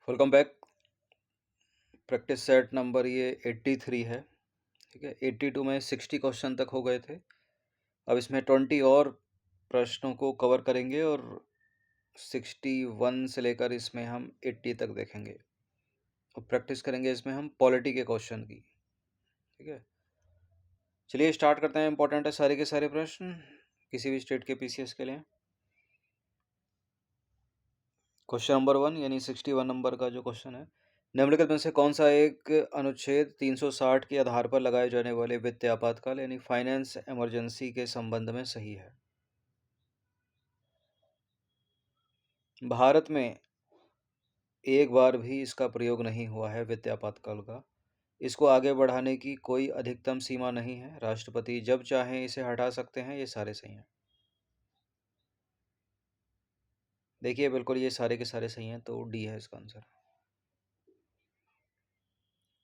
Welcome back. Practice set number ये 83 है। ठीक है, 82 में 60 क्वेश्चन तक हो गए थे। अब इसमें 20 और प्रश्नों को कवर करेंगे और 61 से लेकर इसमें हम 80 तक देखेंगे और प्रैक्टिस करेंगे इसमें हम पॉलिटी के क्वेश्चन की। ठीक है, चलिए स्टार्ट करते हैं। इंपॉर्टेंट है सारे के सारे प्रश्न किसी भी स्टेट के पीसीएस के लिए। क्वेश्चन नंबर 1 यानी 61 नंबर का जो क्वेश्चन है, निम्नलिखित में से कौन सा एक अनुच्छेद 360 के आधार पर लगाए जाने वाले वित्तीय आपातकाल यानी फाइनेंस इमरजेंसी के संबंध में सही है? भारत में एक बार भी इसका प्रयोग नहीं हुआ है वित्तीय आपातकाल का। इसको आगे बढ़ाने की कोई अधिकतम सीमा नहीं है। राष्ट्रपति जब चाहें इसे हटा सकते हैं। ये सारे सही हैं। देखिए बिल्कुल ये सारे के सारे सही हैं, तो डी है इसका आंसर।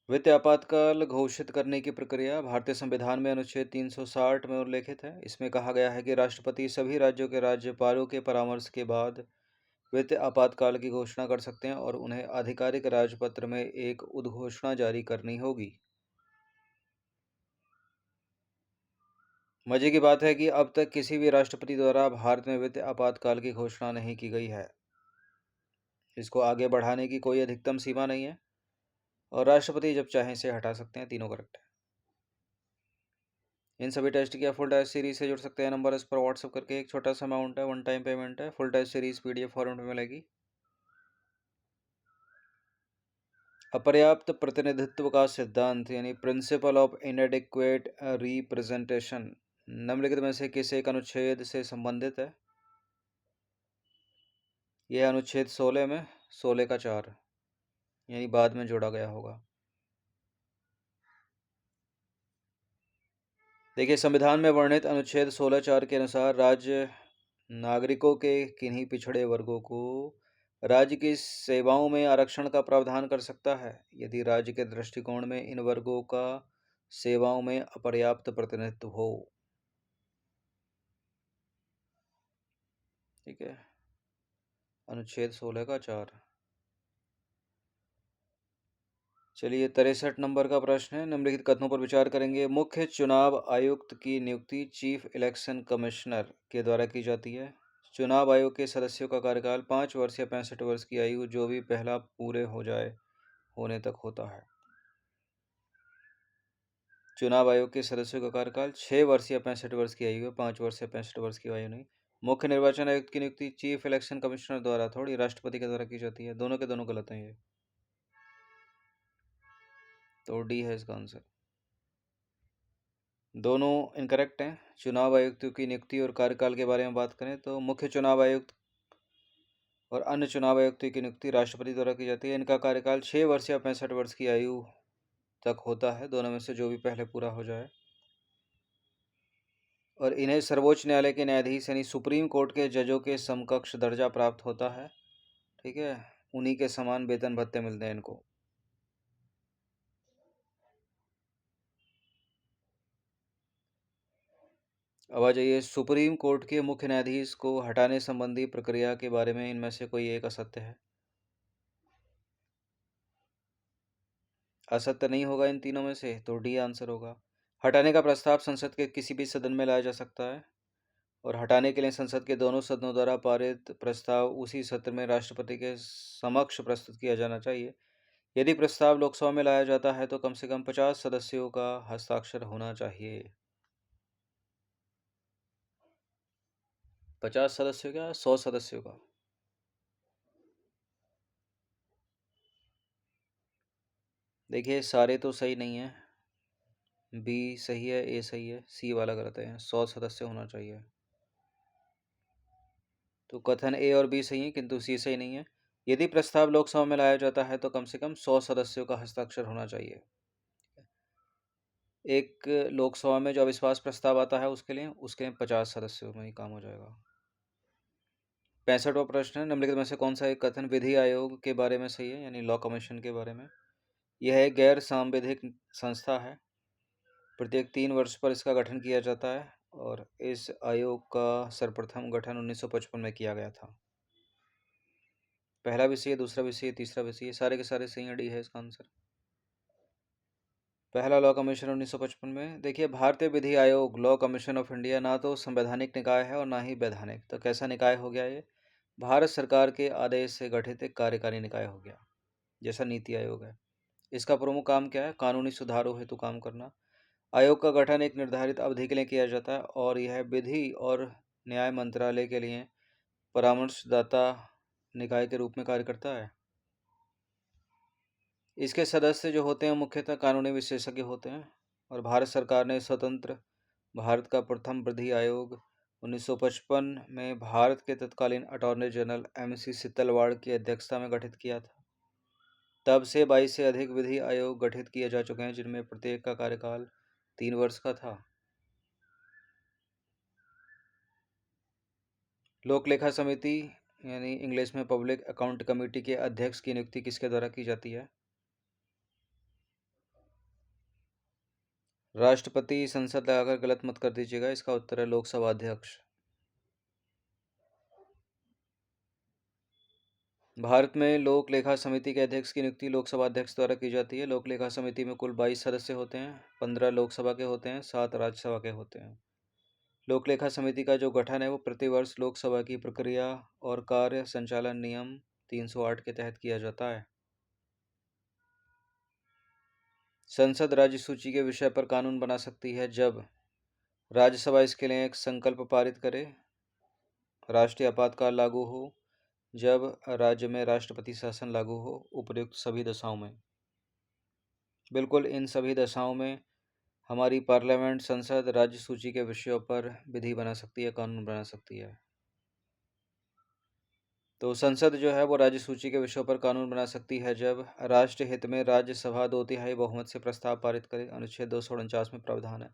वित्तीय आपातकाल घोषित करने की प्रक्रिया भारतीय संविधान में अनुच्छेद 360 में उल्लेखित है। इसमें कहा गया है कि राष्ट्रपति सभी राज्यों के राज्यपालों के परामर्श के बाद वित्तीय आपातकाल की घोषणा कर सकते हैं और उन्हें आधिकारिक राजपत्र में एक उद्घोषणा जारी करनी होगी। मजे की बात है कि अब तक किसी भी राष्ट्रपति द्वारा भारत में वित्तीय आपातकाल की घोषणा नहीं की गई है। इसको आगे बढ़ाने की कोई अधिकतम सीमा नहीं है और राष्ट्रपति जब चाहें इसे हटा सकते हैं। तीनों करेक्ट है। इन सभी टेस्ट की फुल टेस्ट सीरीज से जुड़ सकते हैं। नंबर इस पर व्हाट्सअप करके एक छोटा सा अमाउंट है, वन टाइम पेमेंट है। Full test series PDF format में मिलेगी। अपर्याप्त प्रतिनिधित्व का सिद्धांत यानी प्रिंसिपल ऑफ इनएडिक्वेट रिप्रेजेंटेशन निम्नलिखित में से किस एक अनुच्छेद से संबंधित है? यह अनुच्छेद 16 में 16 का 4 यानी बाद में जोड़ा गया होगा। देखिए संविधान में वर्णित अनुच्छेद 16(4) के अनुसार राज्य नागरिकों के किन्हीं पिछड़े वर्गों को राज्य की सेवाओं में आरक्षण का प्रावधान कर सकता है यदि राज्य के दृष्टिकोण में इन वर्गों का सेवाओं में अपर्याप्त प्रतिनिधित्व हो। ठीक है, अनुच्छेद 16 का 4। चलिए 63 नंबर का प्रश्न है। निम्नलिखित कथनों पर विचार करेंगे। मुख्य चुनाव आयुक्त की नियुक्ति चीफ इलेक्शन कमिश्नर के द्वारा की जाती है। चुनाव आयोग के सदस्यों का कार्यकाल 5 वर्ष या 65 वर्ष की आयु जो भी पहला पूरे हो जाए होने तक होता है। चुनाव आयोग के सदस्यों का कार्यकाल 6 वर्ष या 65 वर्ष की आयु है, 5 वर्ष या 65 वर्ष की आयु नहीं। मुख्य निर्वाचन आयुक्त की नियुक्ति चीफ इलेक्शन कमिश्नर द्वारा थोड़ी राष्ट्रपति के द्वारा की जाती है। दोनों के दोनों गलत हैं ये, तो डी है इसका आंसर। दोनों इनकरेक्ट हैं। चुनाव आयुक्तों की नियुक्ति और कार्यकाल के बारे में बात करें तो मुख्य चुनाव आयुक्त और अन्य चुनाव आयुक्तों की नियुक्ति राष्ट्रपति द्वारा की जाती है। इनका कार्यकाल 6 वर्ष या 65 वर्ष की आयु तक होता है, दोनों में से जो भी पहले पूरा हो जाए। और इन्हें सर्वोच्च न्यायालय के न्यायाधीश यानी सुप्रीम कोर्ट के जजों के समकक्ष दर्जा प्राप्त होता है। ठीक है, उन्हीं के समान वेतन भत्ते मिलते हैं इनको। अब आ जाइए सुप्रीम कोर्ट के मुख्य न्यायाधीश को हटाने संबंधी प्रक्रिया के बारे में इनमें से कोई एक असत्य है। असत्य नहीं होगा इन तीनों में से, तो डी आंसर होगा। हटाने का प्रस्ताव संसद के किसी भी सदन में लाया जा सकता है और हटाने के लिए संसद के दोनों सदनों द्वारा पारित प्रस्ताव उसी सत्र में राष्ट्रपति के समक्ष प्रस्तुत किया जाना चाहिए। यदि प्रस्ताव लोकसभा में लाया जाता है तो कम से कम 50 सदस्यों का हस्ताक्षर होना चाहिए। 50 सदस्यों का, 100 सदस्यों का? देखिए सारे तो सही नहीं है। बी सही है, ए सही है, सी वाला गलत है। 100 सदस्य होना चाहिए। तो कथन ए और बी सही है किंतु सी सही नहीं है। यदि प्रस्ताव लोकसभा में लाया जाता है तो कम से कम 100 सदस्यों का हस्ताक्षर होना चाहिए। एक लोकसभा में जो अविश्वास प्रस्ताव आता है उसके लिए 50 सदस्यों में ही काम हो जाएगा। 65वां प्रश्न है। निम्नलिखित में से कौन सा एक कथन विधि आयोग के बारे में सही है यानी लॉ कमीशन के बारे में? यह एक गैर सांविधिक संस्था है। प्रत्येक 3 वर्ष पर इसका गठन किया जाता है और इस आयोग का सर्वप्रथम गठन 1955 में किया गया था। पहला भी सही है, दूसरा भी सही है, तीसरा भी सही है, सारे के सारे सही है। डी है इसका आंसर। पहला लॉ कमीशन 1955 में। देखिए, भारतीय विधि आयोग लॉ कमीशन ऑफ इंडिया ना तो संवैधानिक निकाय है और ना ही वैधानिक, तो कैसा निकाय हो गया ये? भारत सरकार के आदेश से गठित एक कार्यकारी निकाय हो गया, जैसा नीति आयोग है। इसका प्रमुख काम क्या है? कानूनी सुधारों हेतु काम करना। आयोग का गठन एक निर्धारित अवधि के लिए किया जाता है और यह विधि और न्याय मंत्रालय के लिए परामर्शदाता निकाय के रूप में कार्य करता है। इसके सदस्य जो होते हैं मुख्यतः कानूनी विशेषज्ञ होते हैं और भारत सरकार ने स्वतंत्र भारत का प्रथम विधि आयोग 1955 में भारत के तत्कालीन अटॉर्नी जनरल MC सितलवाड़ की अध्यक्षता में गठित किया था। तब से 22 से अधिक विधि आयोग गठित किए जा चुके हैं, जिनमें प्रत्येक का कार्यकाल 3 वर्ष का था। लोक लेखा समिति यानी इंग्लिश में पब्लिक अकाउंट कमेटी के अध्यक्ष की नियुक्ति किसके द्वारा की जाती है? राष्ट्रपति। संसद लगाकर गलत मत कर दीजिएगा, इसका उत्तर है लोकसभा अध्यक्ष। भारत में लोक लेखा समिति के अध्यक्ष की नियुक्ति लोकसभा अध्यक्ष द्वारा की जाती है। लोक लेखा समिति में कुल 22 सदस्य होते हैं, 15 लोकसभा के होते हैं, 7 राज्यसभा के होते हैं। लोक लेखा समिति का जो गठन है वो प्रतिवर्ष लोकसभा की प्रक्रिया और कार्य संचालन नियम 308 के तहत किया जाता है। संसद राज्य सूची के विषय पर कानून बना सकती है जब राज्यसभा इसके लिए एक संकल्प पारित करे, राष्ट्रीय आपातकाल लागू हो, जब राज्य में राष्ट्रपति शासन लागू हो, उपर्युक्त सभी दशाओं में। बिल्कुल इन सभी दशाओं में हमारी पार्लियामेंट संसद राज्य सूची के विषयों पर विधि बना सकती है, कानून बना सकती है। तो संसद जो है वो राज्य सूची के विषयों पर कानून बना सकती है जब राष्ट्र हित में राज्यसभा 2/3 बहुमत से प्रस्ताव पारित करे, अनुच्छेद 249 में प्रावधान है।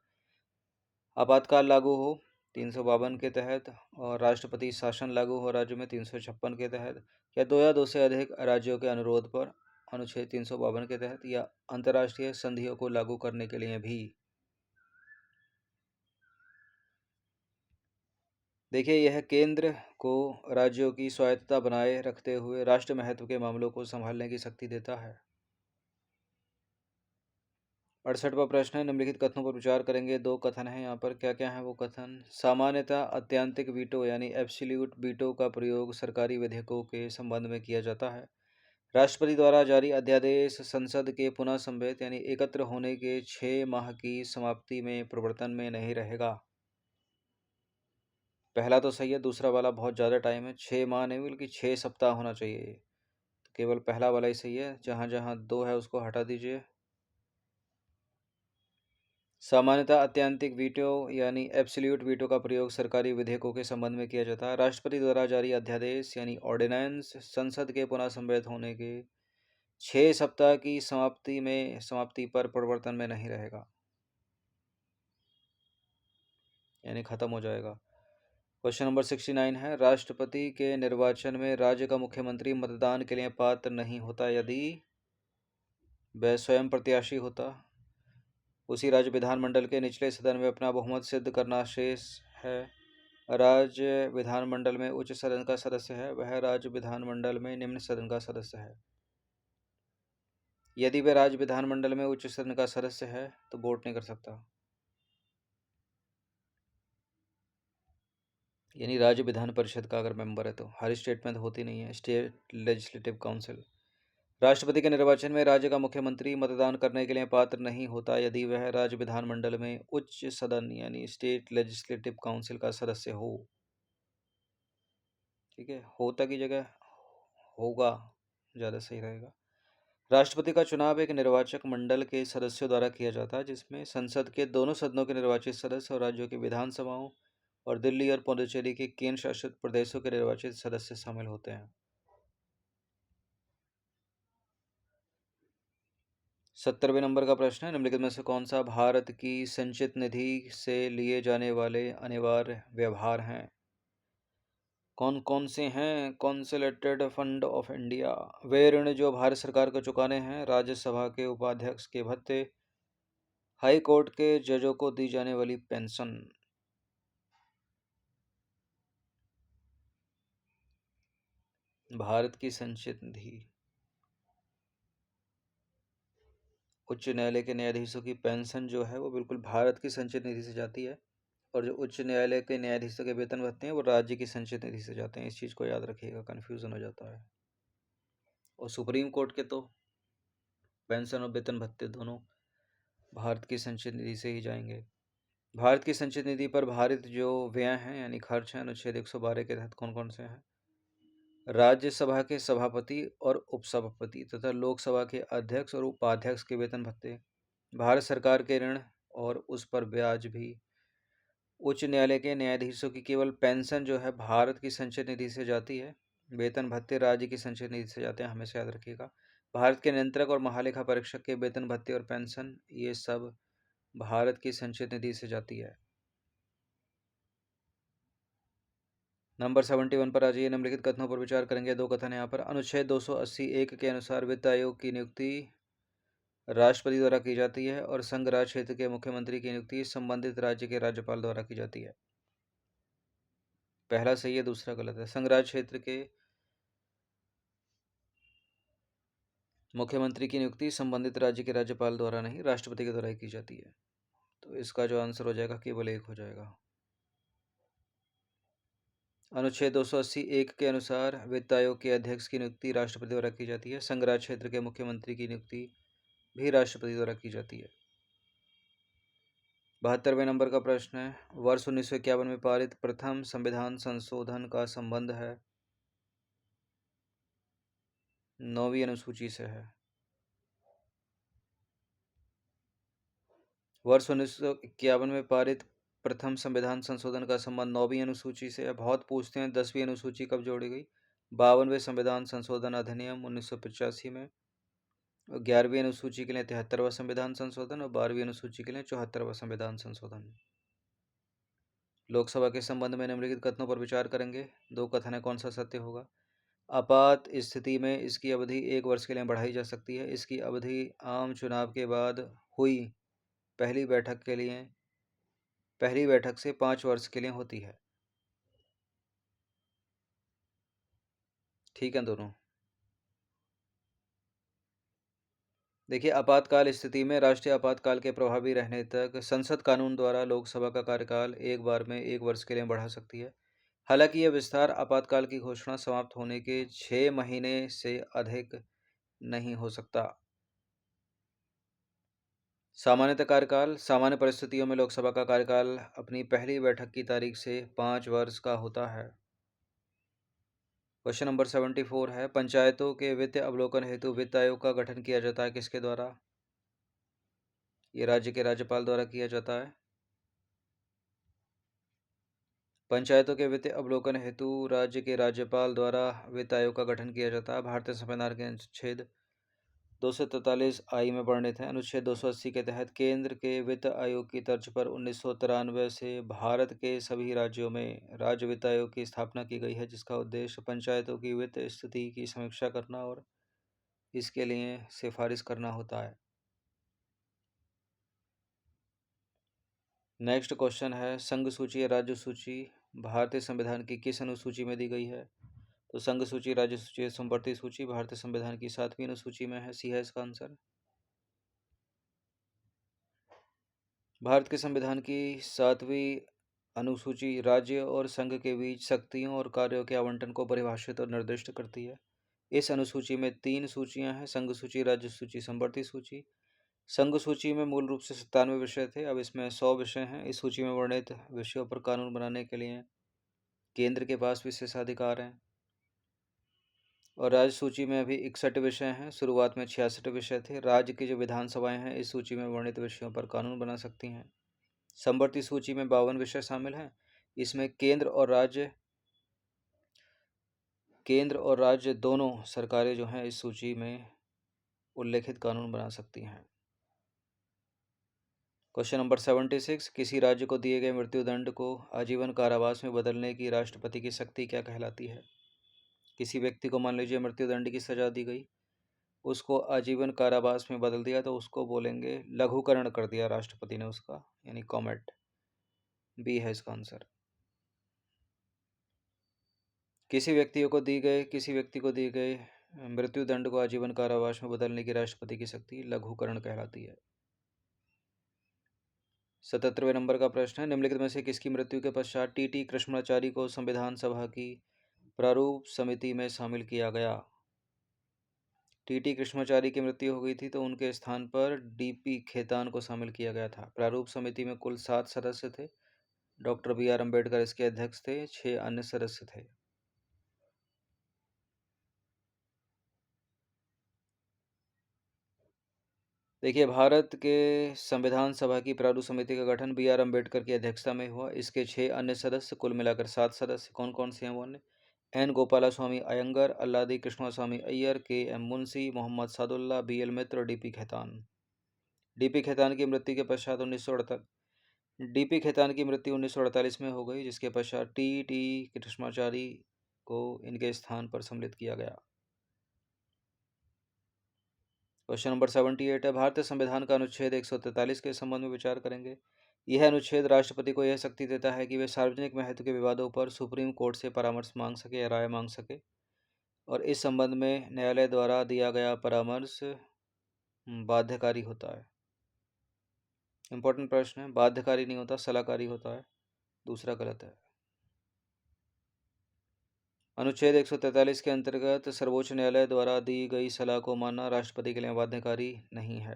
आपातकाल लागू हो 352 के तहत, और राष्ट्रपति शासन लागू हो राज्य में 356 के तहत, या दो से अधिक राज्यों के अनुरोध पर अनुच्छेद 352 के तहत, या अंतर्राष्ट्रीय संधियों को लागू करने के लिए भी। देखिए, यह केंद्र को राज्यों की स्वायत्तता बनाए रखते हुए राष्ट्र महत्व के मामलों को संभालने की शक्ति देता है। 68वां प्रश्न है, निम्नलिखित कथनों पर विचार करेंगे। 2 कथन हैं यहाँ पर, क्या क्या है वो कथन? सामान्यतः अत्यंतिक वीटो यानी एब्सोल्यूट वीटो का प्रयोग सरकारी विधेयकों के संबंध में किया जाता है। राष्ट्रपति द्वारा जारी अध्यादेश संसद के पुनः संवेद यानी एकत्र होने के 6 माह की समाप्ति में प्रवर्तन में नहीं रहेगा। पहला तो सही है, दूसरा वाला बहुत ज़्यादा टाइम है, 6 माह नहीं बल्कि 6 सप्ताह होना चाहिए। तो केवल पहला वाला ही सही है, जहाँ जहाँ 2 है उसको हटा दीजिए। सामान्यतः अत्यंतिक वीटो यानी एब्सोल्यूट वीटो का प्रयोग सरकारी विधेयकों के संबंध में किया जाता है। राष्ट्रपति द्वारा जारी अध्यादेश यानी ऑर्डिनेंस संसद के पुनः संवेद होने के 6 सप्ताह की समाप्ति पर प्रवर्तन में नहीं रहेगा, यानी खत्म हो जाएगा। क्वेश्चन नंबर 69 है, राष्ट्रपति के निर्वाचन में राज्य का मुख्यमंत्री मतदान के लिए पात्र नहीं होता यदि वह स्वयं प्रत्याशी होता, उसी राज्य विधानमंडल के निचले सदन में अपना बहुमत सिद्ध करना शेष है, राज्य विधानमंडल में उच्च सदन का सदस्य है, वह राज्य विधानमंडल में निम्न सदन का सदस्य है। यदि वह राज्य विधानमंडल में उच्च सदन का सदस्य है तो वोट नहीं कर सकता, यानी राज्य विधान परिषद का अगर मेंबर है तो। हर स्टेट में तो होती नहीं है, स्टेट लेजिस्लेटिव काउंसिल। राष्ट्रपति के निर्वाचन में राज्य का मुख्यमंत्री मतदान करने के लिए पात्र नहीं होता यदि वह राज्य विधानमंडल में उच्च सदन यानी स्टेट लेजिस्लेटिव काउंसिल का सदस्य हो। ठीक है, होता की जगह होगा ज़्यादा सही रहेगा। राष्ट्रपति का चुनाव एक निर्वाचक मंडल के सदस्यों द्वारा किया जाता है, जिसमें संसद के दोनों सदनों के निर्वाचित सदस्य और राज्यों की विधानसभाओं और दिल्ली और पुडुचेरी के केंद्र शासित प्रदेशों के निर्वाचित सदस्य शामिल होते हैं। 70वें नंबर का प्रश्न है, निम्नलिखित में से कौन सा भारत की संचित निधि से लिए जाने वाले अनिवार्य व्यवहार हैं? कौन कौन से हैं? कंसोलिडेटेड फंड ऑफ इंडिया, वे ऋण जो भारत सरकार को चुकाने हैं, राज्यसभा के उपाध्यक्ष के भत्ते, हाई कोर्ट के जजों को दी जाने वाली पेंशन। भारत की संचित निधि उच्च न्यायालय के न्यायाधीशों की पेंशन जो है वो बिल्कुल भारत की संचित निधि से जाती है, और जो उच्च न्यायालय के न्यायाधीशों के वेतन भत्ते हैं वो राज्य की संचित निधि से जाते हैं। इस चीज़ को याद रखिएगा, कन्फ्यूज़न हो जाता है। और सुप्रीम कोर्ट के तो पेंशन और वेतन भत्ते दोनों भारत की संचित निधि से ही जाएंगे। भारत की संचित निधि पर भारित जो व्यय हैं यानी खर्च हैं अनुच्छेद 112 के तहत कौन कौन से हैं? राज्यसभा के सभापति और उपसभापति तथा लोकसभा के अध्यक्ष और उपाध्यक्ष के वेतन भत्ते, भारत सरकार के ऋण और उस पर ब्याज भी, उच्च न्यायालय के न्यायाधीशों की केवल पेंशन जो है भारत की संचित निधि से जाती है, वेतन भत्ते राज्य की संचित निधि से जाते हैं, हमेशा याद रखिएगा। भारत के नियंत्रक और महालेखा परीक्षक के वेतन भत्ते और पेंशन ये सब भारत की संचित निधि से जाती है। नंबर 71 पर आ जाइए। निम्नलिखित कथनों पर विचार करेंगे। दो कथन यहाँ पर। अनुच्छेद 280(1) के अनुसार वित्त आयोग की नियुक्ति राष्ट्रपति द्वारा की जाती है और संघ राज्य क्षेत्र के मुख्यमंत्री की नियुक्ति संबंधित राज्य के राज्यपाल द्वारा की जाती है। पहला सही है, दूसरा गलत है। संघ राज्य क्षेत्र के मुख्यमंत्री की नियुक्ति संबंधित राज्य के राज्यपाल द्वारा नहीं, राष्ट्रपति के द्वारा ही की जाती है। तो इसका जो आंसर हो जाएगा केवल एक हो जाएगा। अनुच्छेद 280(1) के अनुसार वित्त आयोग के अध्यक्ष की नियुक्ति राष्ट्रपति द्वारा की जाती है। संघ राज्य क्षेत्र के मुख्यमंत्री की नियुक्ति भी राष्ट्रपति द्वारा की जाती है। 72वें नंबर का प्रश्न है, वर्ष 1951 में पारित प्रथम संविधान संशोधन का संबंध है 9वीं अनुसूची से है। वर्ष 1951 में पारित प्रथम संविधान संशोधन का संबंध 9वीं अनुसूची से है। बहुत पूछते हैं 10वीं अनुसूची कब जोड़ी गई। 52वें संविधान संशोधन अधिनियम 1985 में, और 11वीं अनुसूची के लिए 73वां संविधान संशोधन और 12वीं अनुसूची के लिए 74वां संविधान संशोधन। लोकसभा के संबंध में निम्नलिखित कथनों पर विचार करेंगे। दो कथन है, कौन सा सत्य होगा? आपात स्थिति में इसकी अवधि 1 वर्ष के लिए बढ़ाई जा सकती है। इसकी अवधि आम चुनाव के बाद हुई पहली बैठक से 5 वर्ष के लिए होती है। ठीक है दोनों। देखिए, आपातकाल स्थिति में राष्ट्रीय आपातकाल के प्रभावी रहने तक संसद कानून द्वारा लोकसभा का कार्यकाल एक बार में 1 वर्ष के लिए बढ़ा सकती है। हालांकि यह विस्तार आपातकाल की घोषणा समाप्त होने के 6 महीने से अधिक नहीं हो सकता। सामान्यतः कार्यकाल, सामान्य परिस्थितियों में लोकसभा का कार्यकाल अपनी पहली बैठक की तारीख से 5 वर्ष का होता है। क्वेश्चन नंबर 74 है, पंचायतों के वित्तीय अवलोकन हेतु वित्त आयोग का गठन किया जाता है किसके द्वारा? ये राज्य के राज्यपाल द्वारा किया जाता है। पंचायतों के वित्तीय अवलोकन हेतु राज्य के राज्यपाल द्वारा वित्त आयोग का गठन किया जाता है। भारतीय संविधान के अनुच्छेद 243 में वर्णित है। अनुच्छेद 280 के तहत केंद्र के वित्त आयोग की तर्ज पर 1993 से भारत के सभी राज्यों में राज्य वित्त आयोग की स्थापना की गई है, जिसका उद्देश्य पंचायतों की वित्त स्थिति की समीक्षा करना और इसके लिए सिफारिश करना होता है। नेक्स्ट क्वेश्चन है, संघ सूची या राज्य सूची भारतीय संविधान की किस अनुसूची में दी गई है? तो संघ सूची, राज्य सूची, संवर्ती सूची भारतीय संविधान की 7वीं अनुसूची में है। सी है इसका आंसर। भारत के संविधान की 7वीं अनुसूची राज्य और संघ के बीच शक्तियों और कार्यों के आवंटन को परिभाषित और निर्दिष्ट करती है। इस अनुसूची में 3 सूचियां हैं, संघ सूची, राज्य सूची, संवर्ती सूची। संघ सूची में मूल रूप से 97 विषय थे, अब इसमें 100 विषय हैं। इस सूची में वर्णित विषयों पर कानून बनाने के लिए केंद्र के पास विशेषाधिकार हैं। और राज्य सूची में अभी 61 विषय हैं, शुरुआत में 66 विषय थे। राज्य की जो विधानसभाएं हैं इस सूची में वर्णित विषयों पर कानून बना सकती हैं। संवर्ती सूची में 52 विषय शामिल हैं। इसमें केंद्र और राज्य दोनों सरकारें जो हैं इस सूची में उल्लेखित कानून बना सकती हैं। क्वेश्चन नंबर 76, किसी राज्य को दिए गए मृत्युदंड को आजीवन कारावास में बदलने की राष्ट्रपति की शक्ति क्या कहलाती है? किसी व्यक्ति को मान लीजिए मृत्युदंड की सजा दी गई, उसको आजीवन कारावास में बदल दिया, तो उसको बोलेंगे लघुकरण कर दिया राष्ट्रपति ने उसका, यानी कॉमेट। बी है इसका आंसर। किसी व्यक्ति को दी गई मृत्यु दंड को आजीवन कारावास में बदलने की राष्ट्रपति की शक्ति लघुकरण कहलाती है। 77वें नंबर का प्रश्न है, निम्नलिखित में से किसकी मृत्यु के पश्चात टी कृष्णाचारी को संविधान सभा की प्रारूप समिति में शामिल किया गया? टी कृष्णाचारी की मृत्यु हो गई थी तो उनके स्थान पर डीपी खेतान को शामिल किया गया था। प्रारूप समिति में कुल 7 सदस्य थे। डॉक्टर बी आर अम्बेडकर इसके अध्यक्ष थे। 6 अन्य सदस्य थे। देखिए, भारत के संविधान सभा की प्रारूप समिति का गठन बी आर अम्बेडकर की अध्यक्षता में हुआ। इसके 6 अन्य सदस्य, कुल मिलाकर 7 सदस्य कौन कौन से हैं वो अन्य? N Gopalaswami Ayyangar, Alladi Krishnaswami Iyer, K M Munshi, Mohammad Saadulla, B L Mitra और डीपी खेतान। डीपी खेतान की मृत्यु के पश्चात 1948 में हो गई, जिसके पश्चात टी कृष्णाचारी को इनके स्थान पर सम्मिलित किया गया। क्वेश्चन नंबर 78 है, भारतीय संविधान का अनुच्छेद 143 के संबंध में विचार करेंगे। यह अनुच्छेद राष्ट्रपति को यह शक्ति देता है कि वे सार्वजनिक महत्व के विवादों पर सुप्रीम कोर्ट से परामर्श मांग सके या राय मांग सके, और इस संबंध में न्यायालय द्वारा दिया गया परामर्श बाध्यकारी होता है। इंपॉर्टेंट प्रश्न है, बाध्यकारी नहीं होता, सलाहकारी होता है। दूसरा गलत है। अनुच्छेद 143 के अंतर्गत सर्वोच्च न्यायालय द्वारा दी गई सलाह को मानना राष्ट्रपति के लिए बाध्यकारी नहीं है।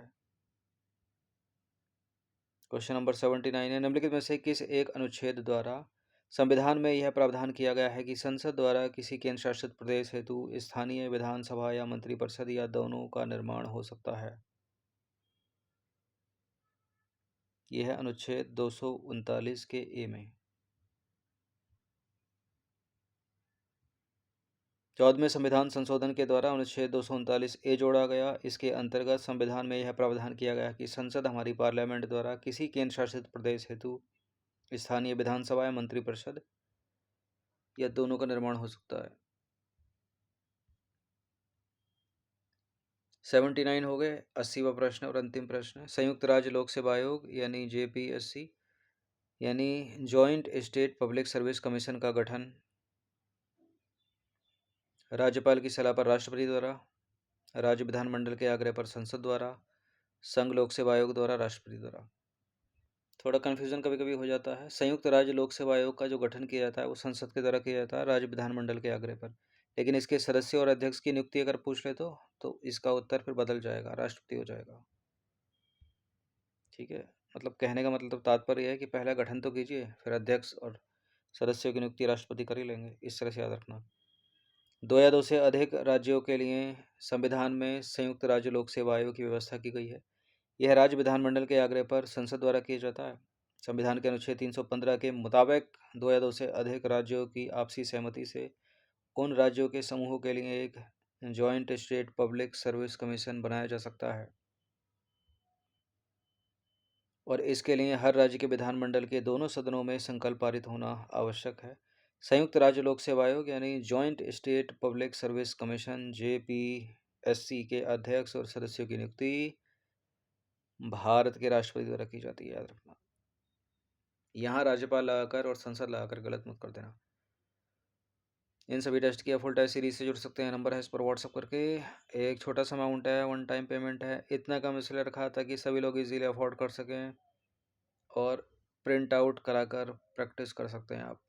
क्वेश्चन नंबर 79 है, निम्नलिखित में से किस एक अनुच्छेद द्वारा संविधान में यह प्रावधान किया गया है कि संसद द्वारा किसी केंद्र शासित प्रदेश हेतु स्थानीय विधानसभा या मंत्रिपरिषद या दोनों का निर्माण हो सकता है? यह है अनुच्छेद 239 के ए में। 14वें संविधान संशोधन के द्वारा अनुच्छेद 239 ए जोड़ा गया। इसके अंतर्गत संविधान में यह प्रावधान किया गया कि संसद हमारी पार्लियामेंट द्वारा किसी केंद्र शासित प्रदेश हेतु स्थानीय विधानसभा या मंत्रिपरिषद या दोनों का निर्माण हो सकता है। 79 हो गए। 80वां प्रश्न और अंतिम प्रश्न है, संयुक्त राज्य लोक सेवा आयोग यानी जेपीएससी यानी joint state public service commission का गठन राज्यपाल की सलाह पर राष्ट्रपति द्वारा, राज्य विधानमंडल के आग्रह पर संसद द्वारा, संघ लोक सेवा आयोग द्वारा, राष्ट्रपति द्वारा। थोड़ा कन्फ्यूजन कभी कभी हो जाता है। संयुक्त राज्य लोक सेवा आयोग का जो गठन किया जाता है वो संसद के द्वारा किया जाता है, राज्य विधानमंडल के आग्रह पर। लेकिन इसके सदस्य और अध्यक्ष की नियुक्ति अगर पूछ ले तो इसका उत्तर फिर बदल जाएगा, राष्ट्रपति हो जाएगा। ठीक है, मतलब कहने का मतलब तात्पर्य है कि पहला गठन तो कीजिए, फिर अध्यक्ष और सदस्यों की नियुक्ति राष्ट्रपति कर ही लेंगे। इस तरह से याद रखना। 2 या 2 से अधिक राज्यों के लिए संविधान में संयुक्त राज्य लोक सेवा आयोग की व्यवस्था की गई है। यह राज्य विधानमंडल के आग्रह पर संसद द्वारा किया जाता है। संविधान के अनुच्छेद 315 के मुताबिक 2 या 2 से अधिक राज्यों की आपसी सहमति से उन राज्यों के समूहों के लिए एक joint state public service commission बनाया जा सकता है, और इसके लिए हर राज्य के विधानमंडल के दोनों सदनों में संकल्प पारित होना आवश्यक है। संयुक्त राज्य लोक सेवा आयोग यानी joint state public service commission JPSC के अध्यक्ष और सदस्यों की नियुक्ति भारत के राष्ट्रपति द्वारा की जाती है, याद रखना। यहाँ राज्यपाल लगाकर और संसद लगाकर गलत मत कर देना। इन सभी टेस्ट की फुल टेस्ट सीरीज से जुड़ सकते हैं, नंबर है इस पर व्हाट्सअप करके। एक छोटा सा अमाउंट है, 1 टाइम पेमेंट है। इतना कम इसलिए रखा था कि सभी लोग इजीली अफोर्ड कर सकें और प्रिंट आउट कराकर प्रैक्टिस कर सकते हैं आप।